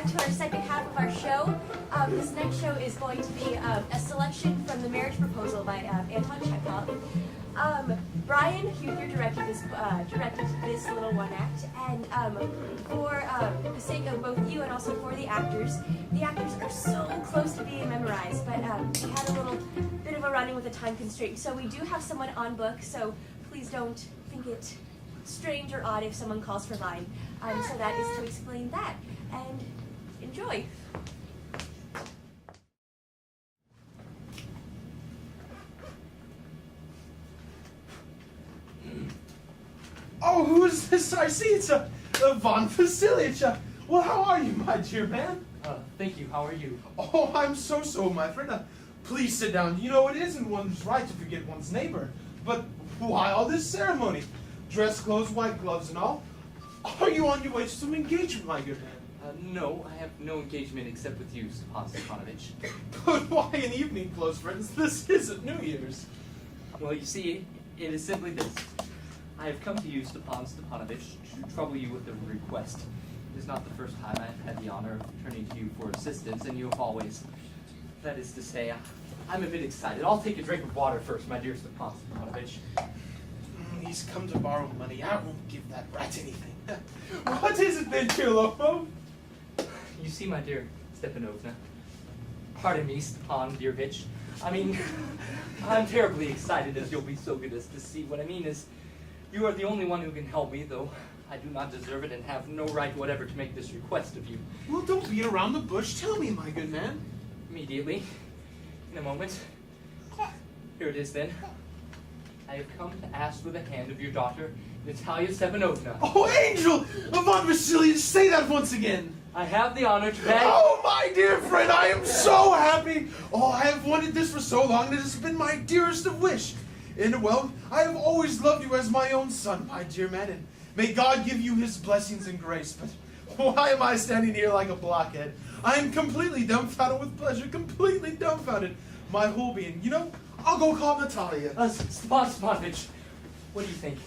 to our second half of our show. This next show is going to be a selection from The Marriage Proposal by Anton Chekhov. Brian, you directed this little one act, and for the sake of both you and also for the actors are so close to being memorized, but we had a little bit of a run-in with a time constraint, so we do have someone on book, so please don't think it strange or odd if someone calls for line. So that is to explain that, and enjoy. Oh, who is this? I see it's Von Vasilyevich. Well, how are you, my dear man? Thank you. How are you? Oh, I'm so, my friend. Please sit down. You know, it isn't one's right to forget one's neighbor. But why all this ceremony? Dress clothes, white gloves, and all? Are you on your way to some engagement, my good man? No, I have no engagement except with you, Stepan Stepanovich. But why in evening clothes, friends? This isn't New Year's. Well, you see, it is simply this. I have come to you, Stepan Stepanovich, to trouble you with a request. It is not the first time I have had the honor of turning to you for assistance, and you have always, that is to say, I'm a bit excited. I'll take a drink of water first, my dear Stepan Stepanovich. He's come to borrow money. I won't give that rat anything. What is it then, Kirillov? You see, my dear Stepanovna, pardon me, Stepan dearvich, I mean, I'm terribly excited as you'll be so good as to see. What I mean is, you are the only one who can help me, though I do not deserve it and have no right whatever to make this request of you. Well, don't beat around the bush. Tell me, my good man. Immediately. In a moment. Here it is, then. I have come to ask for the hand of your daughter, Natalia Stepanovna. Oh, Angel! Ivan Vasilyevich, say that once again. I have the honor to beg... Oh, my dear friend, I am so happy. Oh, I have wanted this for so long that it has been my dearest of wish. And, well, I have always loved you as my own son, my dear man, and may God give you his blessings and grace. But why am I standing here like a blockhead? I am completely dumbfounded with pleasure, completely dumbfounded. My whole being. You know, I'll go call Natalia. Stepan Stepanovich, what do you think?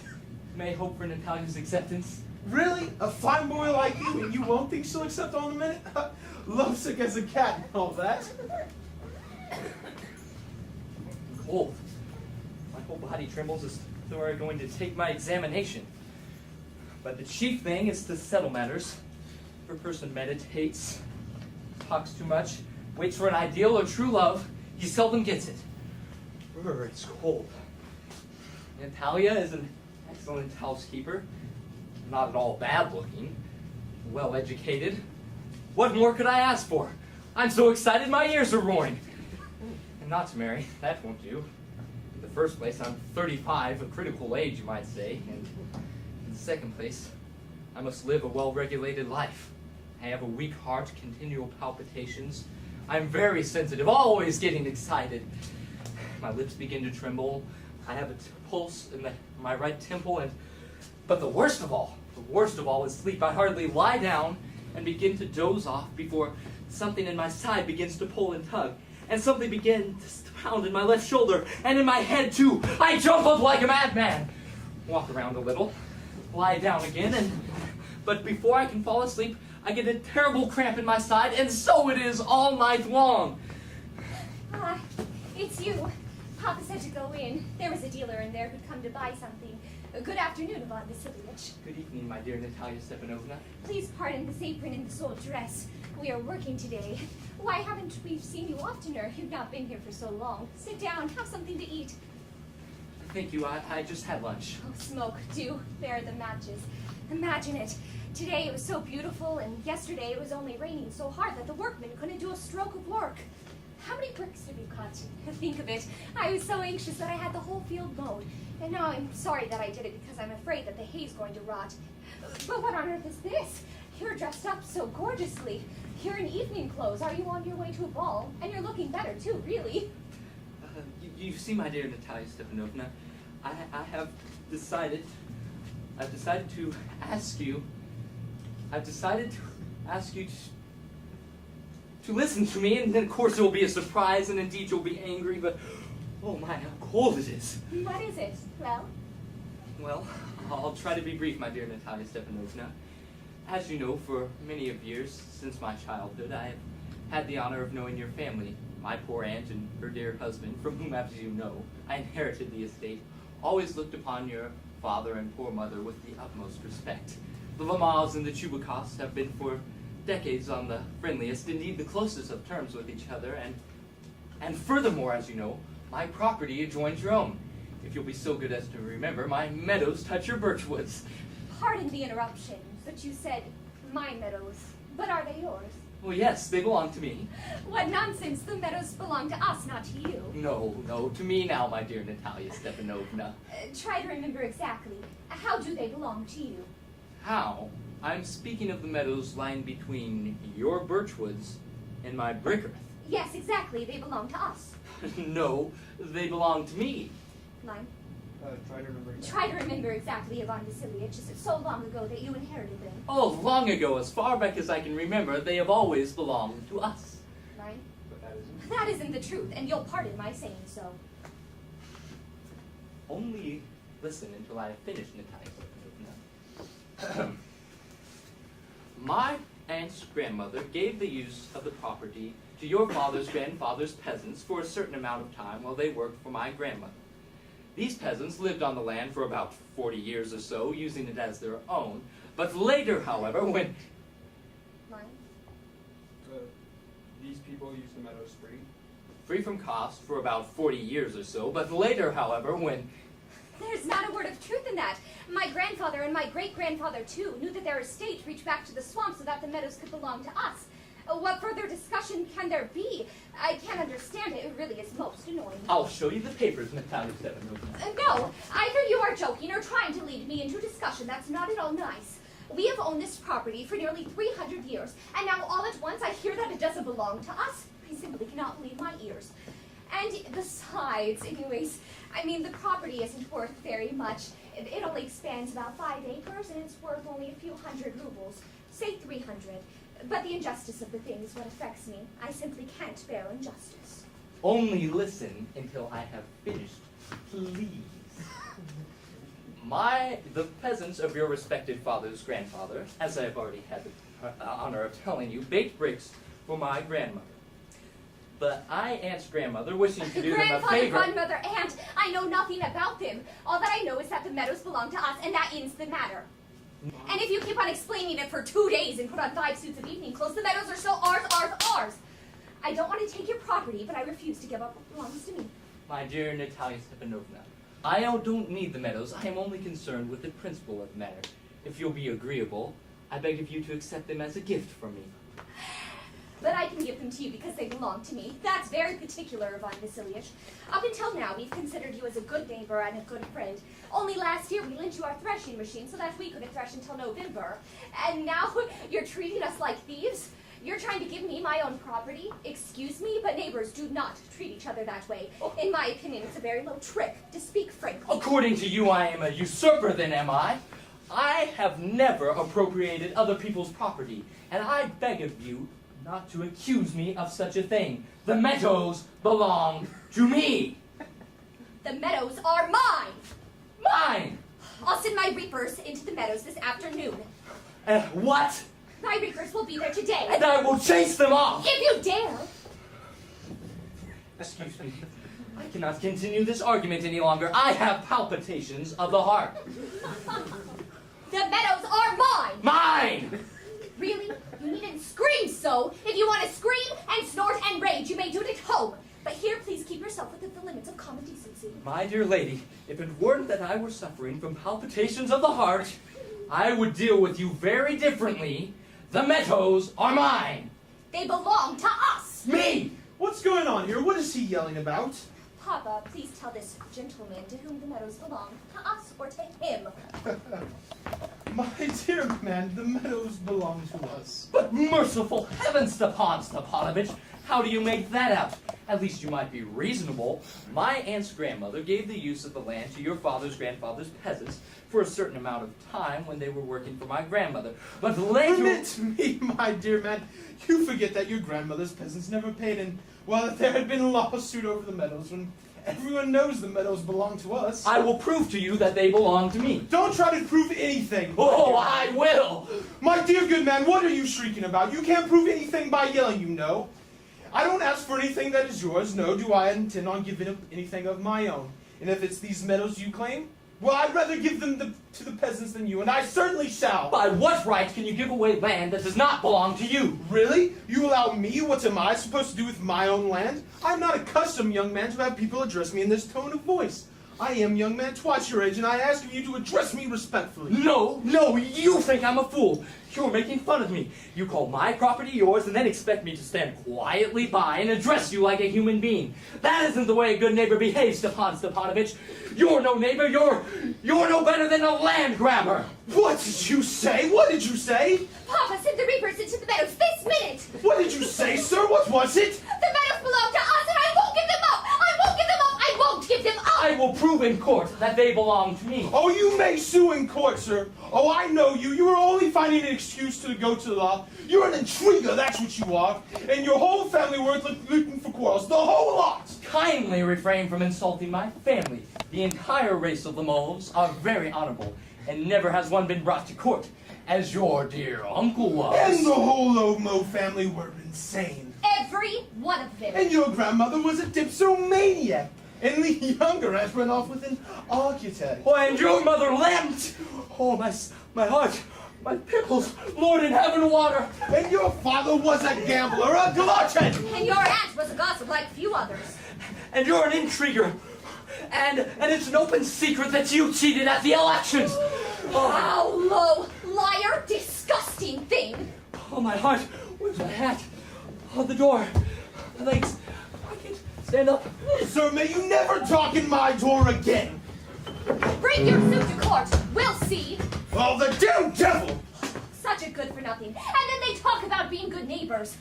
May I hope for Natalia's acceptance? Really? A fine boy like you, and you won't think she'll accept on a minute? Lovesick as a cat and all that. Cold. My whole body trembles as though I were going to take my examination. But the chief thing is to settle matters. If a person meditates, talks too much, waits for an ideal or true love, he seldom gets it. Brr, it's cold. Natalia is an excellent housekeeper, not at all bad looking, well educated. What more could I ask for? I'm so excited my ears are roaring. And not to marry, that won't do. In the first place, I'm 35, a critical age, you might say, and in the second place, I must live a well-regulated life. I have a weak heart, continual palpitations. I'm very sensitive, always getting excited. My lips begin to tremble. I have a pulse in my right temple, but the worst of all is sleep. I hardly lie down and begin to doze off before something in my side begins to pull and tug, and something begins to pound in my left shoulder, and in my head too. I jump up like a madman, walk around a little, lie down again, but before I can fall asleep, I get a terrible cramp in my side, and so it is all night long. It's you. Papa said to go in. There was a dealer in there who'd come to buy something. Good afternoon, Ivan Vasilyevich. Good evening, my dear Natalia Stepanovna. Please pardon this apron and this old dress. We are working today. Why haven't we seen you oftener? You've not been here for so long. Sit down, have something to eat. Thank you, I just had lunch. Oh, smoke, do. There are the matches. Imagine it. Today it was so beautiful, and yesterday it was only raining so hard that the workmen couldn't do a stroke of work. How many bricks have you cut? Think of it. I was so anxious that I had the whole field mowed. And now I'm sorry that I did it because I'm afraid that the hay's going to rot. But what on earth is this? You're dressed up so gorgeously. You're in evening clothes. Are you on your way to a ball? And you're looking better too, really. You see, my dear Natalia Stepanovna, I've decided to ask you to listen to me, and then of course it will be a surprise, and indeed you'll be angry, but oh my, how cold it is. What is it? Well? Well, I'll try to be brief, my dear Natalia Stepanovna. As you know, for many of years since my childhood, I have had the honor of knowing your family. My poor aunt and her dear husband, from whom, as you know, I inherited the estate, always looked upon your father and poor mother with the utmost respect. The Lamas and the Chubacas have been for decades on the friendliest, indeed the closest of terms with each other, and furthermore, as you know, my property adjoins your own. If you'll be so good as to remember, my meadows touch your birch woods. Pardon the interruption, but you said my meadows. But are they yours? Well, yes, they belong to me. What nonsense! The meadows belong to us, not to you. No, to me now, my dear Natalia Stepanovna. Try to remember exactly. How do they belong to you? How? I'm speaking of the meadows lying between your birch woods and my brick earth. Yes, exactly. They belong to us. No, they belong to me. Line. Try to remember exactly. Try to remember exactly, Ivan Vasilievich. It's so long ago that you inherited them. Oh, long ago, as far back as I can remember, they have always belonged to us. Line. But that isn't. That isn't the truth, and you'll pardon my saying so. Only listen until I have finished, Natalia. My aunt's grandmother gave the use of the property to your father's grandfather's peasants for a certain amount of time while they worked for my grandmother. These peasants lived on the land for about 40 years or so, using it as their own. But later, however, when... Line. These people use the meadows free. Free from cost for about 40 years or so, but later, however, when... There's not a word of truth in that. My grandfather and my great-grandfather, too, knew that their estate reached back to the swamp so that the meadows could belong to us. What further discussion can there be? I can't understand it. It really is most annoying. I'll show you the papers, Natalia Stepanovna. No, either you are joking or trying to lead me into discussion. That's not at all nice. We have owned this property for nearly 300 years, and now all at once I hear that it doesn't belong to us. I simply cannot believe my ears. And besides, anyways, I mean, the property isn't worth very much. It only spans about 5 acres, and it's worth only a few hundred rubles, say 300. But the injustice of the thing is what affects me. I simply can't bear injustice. Only listen until I have finished, please. The peasants of your respected father's grandfather, as I have already had the honor of telling you, baked bricks for my grandmother. But I, aunt's grandmother, wishing to do them a favor... Grandmother, aunt, I know nothing about them. All that I know is that the meadows belong to us, and that ends the matter. And if you keep on explaining it for 2 days and put on 5 suits of evening clothes, the meadows are still ours, ours, ours. I don't want to take your property, but I refuse to give up what belongs to me. My dear Natalia Stepanovna, I don't need the meadows. I am only concerned with the principle of the matter. If you'll be agreeable, I beg of you to accept them as a gift from me. But I can give them to you because they belong to me. That's very particular, Ivan Vasilievich. Up until now, we've considered you as a good neighbor and a good friend. Only last year, we lent you our threshing machine so that we couldn't thresh until November. And now you're treating us like thieves? You're trying to give me my own property? Excuse me, but neighbors do not treat each other that way. In my opinion, it's a very low trick, to speak frankly. According to you, I am a usurper then, am I? I have never appropriated other people's property, and I beg of you not to accuse me of such a thing. The meadows belong to me. The meadows are mine! Mine! I'll send my reapers into the meadows this afternoon. What? My reapers will be there today. And I will chase them off! If you dare! Excuse me. I cannot continue this argument any longer. I have palpitations of the heart. The meadows are mine! Mine! Really? You needn't scream so. If you want to scream and snort and rage, you may do it at home. But here, please keep yourself within the limits of common decency. My dear lady, if it weren't that I were suffering from palpitations of the heart, I would deal with you very differently. The meadows are mine. They belong to us. Me! What's going on here? What is he yelling about? Papa, please tell this gentleman to whom the meadows belong, to us or to him. My dear man, the meadows belong to us. But merciful heavens, Stepan Stepanovich, how do you make that out? At least you might be reasonable. My aunt's grandmother gave the use of the land to your father's grandfather's peasants for a certain amount of time when they were working for my grandmother. But later... Permit me, my dear man. You forget that your grandmother's peasants never paid, and well, that there had been a lawsuit over the meadows when Everyone knows the meadows belong to us. I will prove to you that they belong to me. Don't try to prove anything. Oh, I will! My dear good man, what are you shrieking about? You can't prove anything by yelling, you know. I don't ask for anything that is yours, nor do I intend on giving up anything of my own. And if it's these meadows you claim, well, I'd rather give them to the peasants than you, and I certainly shall. By what right can you give away land that does not belong to you? Really? You allow me? What am I supposed to do with my own land? I'm not accustomed, young man, to have people address me in this tone of voice. I am, young man, twice your age, and I ask of you to address me respectfully. No, you think I'm a fool. You're making fun of me. You call my property yours and then expect me to stand quietly by and address you like a human being. That isn't the way a good neighbor behaves, Stepan Stepanovich. You're no neighbor, you're no better than a land grabber. What did you say? What did you say? Papa, send the reapers into the meadows this minute! What did you say, sir? What was it? The meadows belong to us, and I won't give them up! I won't give them up! I won't give them up! I will prove in court that they belong to me. Oh, you may sue in court, sir. Oh, I know you. You are only finding an excuse to go to the law. You're an intriguer, that's what you are. And your whole family were looking for quarrels. The whole lot. Kindly refrain from insulting my family. The entire race of the Moles are very honorable, and never has one been brought to court, as your dear uncle was. And the whole Omo family were insane. Every one of them. And your grandmother was a dipsomaniac. And the younger has run off with an architect. Oh, and your mother leapt! Oh, my heart, my pickles, Lord in heaven water! And your father was a gambler, a glutton. And your aunt was a gossip like few others. And you're an intriguer. And it's an open secret that you cheated at the elections. How low, liar, disgusting thing! Oh, my heart, where's my hat? Oh, the door, my legs, I can't stand up. Sir, may you never talk in my door again. Bring your suit to court. We'll see. Oh, the damn devil! Such a good for nothing. And then they talk about being good neighbors.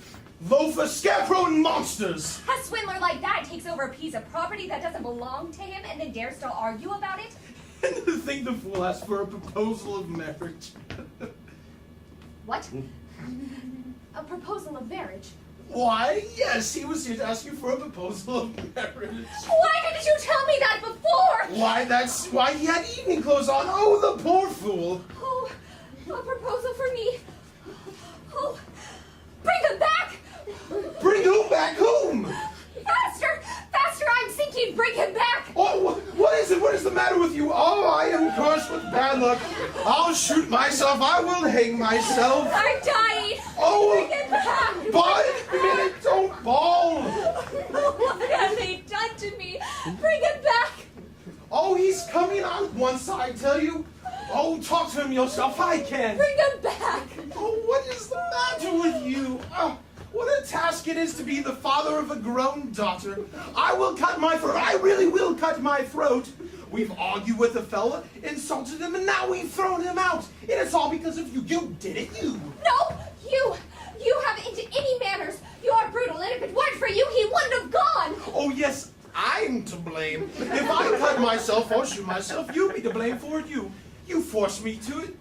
Loafer, scarecrow, and monsters! A swindler like that takes over a piece of property that doesn't belong to him and then dares to argue about it? And to think the fool asked for a proposal of marriage. What? A proposal of marriage? Why, yes, he was here to ask you for a proposal of marriage. Why didn't you tell me that before? Why, that's why he had evening clothes on. Oh, the poor fool. Oh, a proposal for me. Oh, bring him back! Bring whom back? Whom? Faster! Faster, I'm sinking! Bring him back! Oh, what is it? What is the matter with you? Oh, I am cursed with bad luck. I'll shoot myself. I will hang myself. I'm dying! Oh, Bring him back! but minute, don't bawl. What have they done to me? Bring him back! Oh, he's coming on once, I tell you. Oh, talk to him yourself. I can. Bring him back! Oh, what is the matter with you? Oh, what a task it is to be the father of a grown daughter. I will cut my throat. I really will cut my throat. We've argued with the fella, insulted him, and now we've thrown him out. And it's all because of you. You did it, you. No! You haven't any manners. You are brutal, and if it weren't for you, he wouldn't have gone! Oh, yes, I'm to blame. If I cut myself or shoot myself, you'd be to blame for it, you. You forced me to it.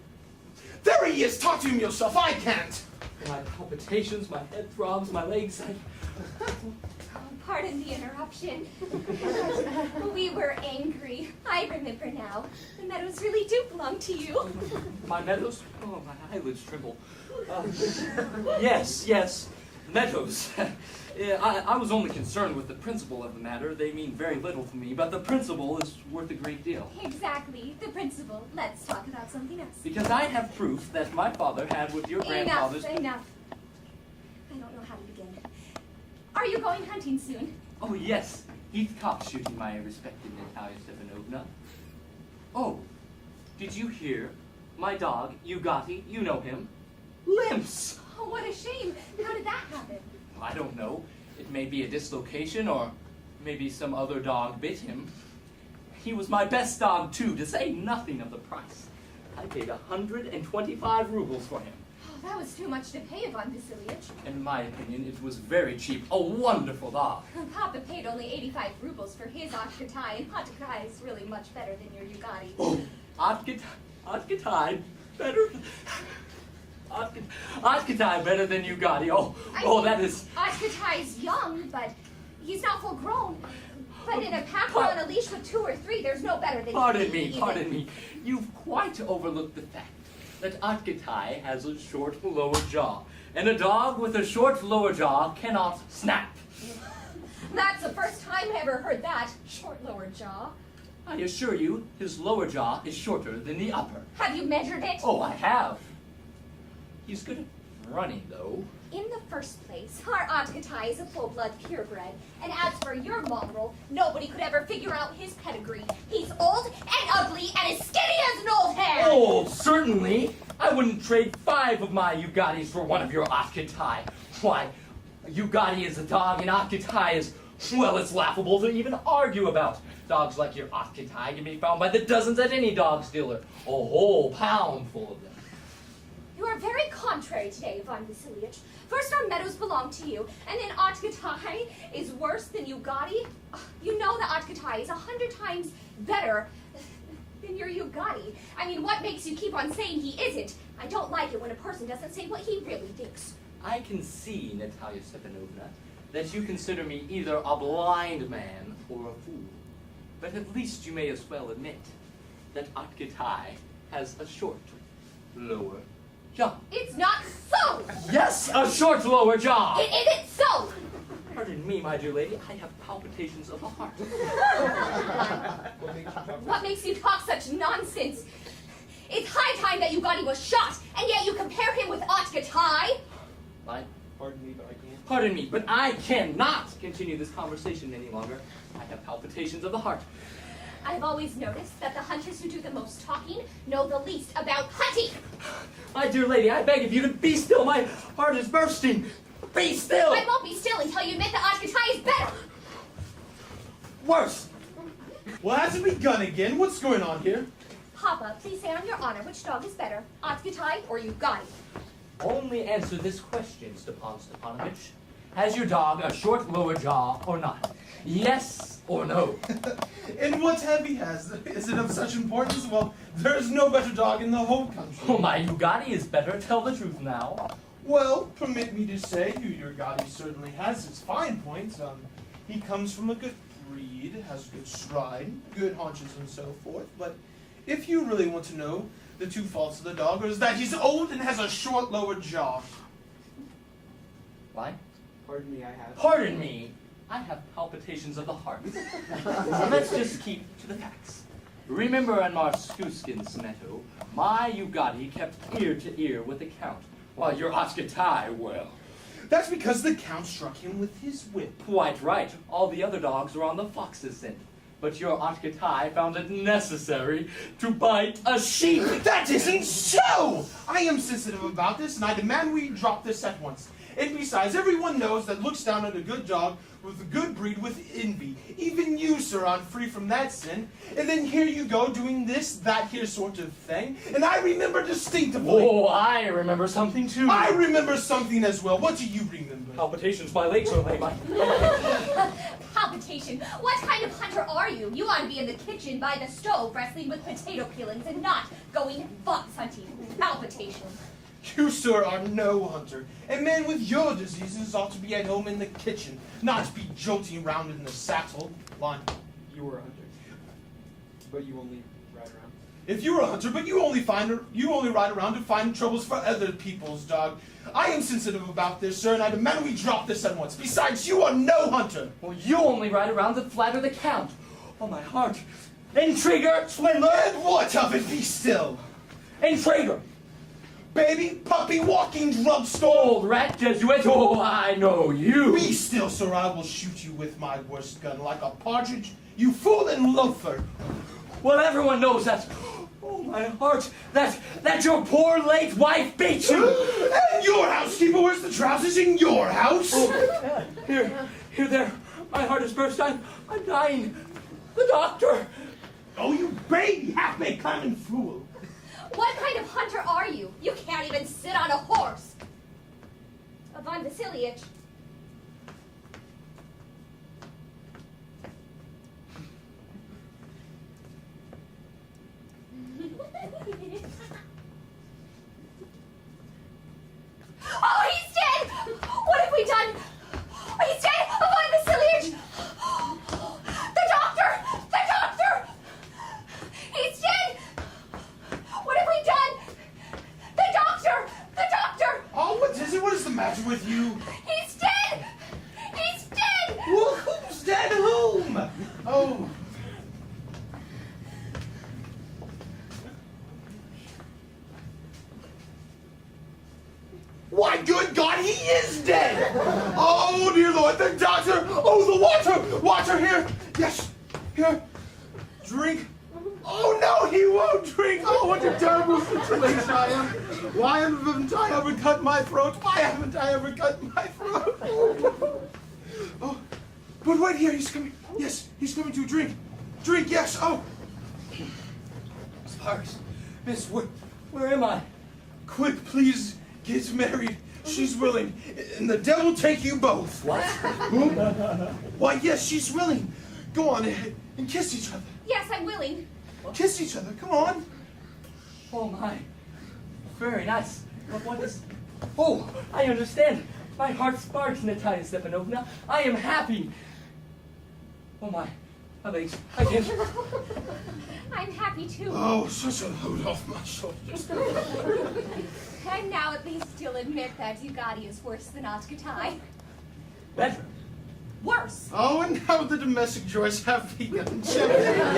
There he is. Talk to him yourself. I can't. My palpitations, my head throbs, my legs, Oh, pardon the interruption. We were angry. I remember now. The meadows really do belong to you. my meadows. Oh, my eyelids tremble. Yes, meadows. Yeah, I was only concerned with the principle of the matter. They mean very little to me, but the principle is worth a great deal. Exactly. The principle. Let's talk about something else. Because I have proof that my father had with your grandfather's... Enough. I don't know how to begin. Are you going hunting soon? Oh, yes. Heathcock shooting, my respected Natalia Stepanovna. Oh, did you hear? My dog, Ugati, you know him, limps. Oh, what a shame. How did that happen? I don't know. It may be a dislocation, or maybe some other dog bit him. He was my best dog, too, to say nothing of the price. I paid 125 rubles for him. Oh, that was too much to pay, Ivan Vasilievich. In my opinion, it was very cheap. A wonderful dog. Papa paid only 85 rubles for his Otkatai, and Otkatai is really much better than your Ugati. Oh, Otkatai, better... Otkatai better than Ugati. Oh, that is... Otkatai is young, but he's not full grown. But in a pack or on a leash with 2 or 3, there's no better than Pardon he me, even. pardon me. You've quite overlooked the fact that Atkatai has a short lower jaw, and a dog with a short lower jaw cannot snap. That's the first time I ever heard that. Short lower jaw. I assure you, his lower jaw is shorter than the upper. Have you measured it? Oh, I have. He's good at running, though. In the first place, our Atkatai is a full-blood purebred, and as for your mongrel, nobody could ever figure out his pedigree. He's old and ugly and as skinny as an old hare! Oh, certainly. I wouldn't trade 5 of my Ugatis for one of your Atkatai. Why, Ugati is a dog and Atkatai is, well, it's laughable to even argue about. Dogs like your Atkatai can be found by the dozens at any dog dealer. A whole pound full of them. You are very contrary today, Ivan Vasilievich. First our meadows belong to you, and then Atkatai is worse than Ugati. You know that Atkatai is 100 times better than your Ugati. I mean, what makes you keep on saying he isn't? I don't like it when a person doesn't say what he really thinks. I can see, Natalia Stepanovna, that you consider me either a blind man or a fool. But at least you may as well admit that Atkatai has a short, lower jaw. It's not so! Yes, a short lower jaw! It isn't so! Pardon me, my dear lady, I have palpitations of the heart. What makes you talk What makes such you talk such nonsense? It's high time that Ugati was shot, and yet you compare him with Atkatai? Pardon me, but I can't. Pardon me, but I cannot continue this conversation any longer. I have palpitations of the heart. I've always noticed that the hunters who do the most talking know the least about hunting. My dear lady, I beg of you to be still. My heart is bursting. Be still! I won't be still until you admit that Atkatai is better. Worse! Well, has it begun again? What's going on here? Papa, please say on your honor which dog is better, Atkatai or Ugati. Only answer this question, Stepan Stepanovich. Has your dog a short lower jaw or not? Yes or no? And what have he has? Is it of such importance? Well, there's no better dog in the whole country. Oh, my Ugati is better. Tell the truth now. Well, permit me to say, your Gotti certainly has its fine points. He comes from a good breed, has good stride, good haunches, and so forth. But if you really want to know, the 2 faults of the dog is that he's old and has a short lower jaw. Why? Pardon me, I have. Pardon me. I have palpitations of the heart. Let's just keep to the facts. Remember on Marskuskin's meadow, my Ugati kept ear to ear with the Count, while your Atkatai, well. That's because the Count struck him with his whip. Quite right. All the other dogs were on the fox's scent. But your Atkatai found it necessary to bite a sheep. That isn't so! I am sensitive about this, and I demand we drop this at once. And besides, everyone knows that looks down at a good dog with a good breed with envy. Even you, sir, aren't free from that sin. And then here you go doing this, that here sort of thing. And I remember distinctively. Oh, I remember something too. I remember something as well. What do you remember? Palpitations by late, sir, my. Palpitation. What kind of hunter are you? You ought to be in the kitchen by the stove wrestling with potato peelings and not going fox hunting. Palpitation. You, sir, are no hunter. A man with your diseases ought to be at home in the kitchen, not to be jolting around in the saddle. Line. You were a hunter, but you only ride around. If you were a hunter, but you only ride around to find troubles for other people's dog. I am sensitive about this, sir, and I demand we drop this at once. Besides, you are no hunter. Well, you only ride around to flatter the Count. Oh, my heart. Intriguer, swindler, And what of it? Be still. intriguer. Baby, puppy, walking drugstore. Old rat Jesuit, oh, I know you. Be still, sir, I will shoot you with my worst gun like a partridge, you fool and loafer. Well, everyone knows that. Oh, my heart, that your poor late wife beat you. And your housekeeper wears the trousers in your house. Oh, here, there. My heart is burst. I'm dying. The doctor. Oh, you baby, half-baked common fool. What kind of hunter are you? You can't even sit on a horse. Ivan Vasilievich. Oh, he's dead! What have we done? He's dead! Ivan Vasilievich! But the doctor, oh, the water here. Yes, here, drink. Oh no, he won't drink. Oh, what a terrible situation I am. Why haven't I ever cut my throat? Why haven't I ever cut my throat? Oh, but wait here, he's coming. Yes, he's coming to drink. Drink, yes, oh. Sparks, Miss, where am I? Quick, please, get married. She's willing. And the devil take you both. What? Who? Why, yes, she's willing. Go on ahead and kiss each other. Yes, I'm willing. Kiss each other, come on. Oh my. Very nice. What is... Oh, I understand. My heart sparks, Natalia Stepanovna. I am happy. Oh my. My legs. I can't... I'm happy too. Oh, such a load off my shoulders. And now at least you'll admit that Ugadi is worse than Otkatai. Better. Worse. Oh, and now the domestic joys have begun. Gentlemen,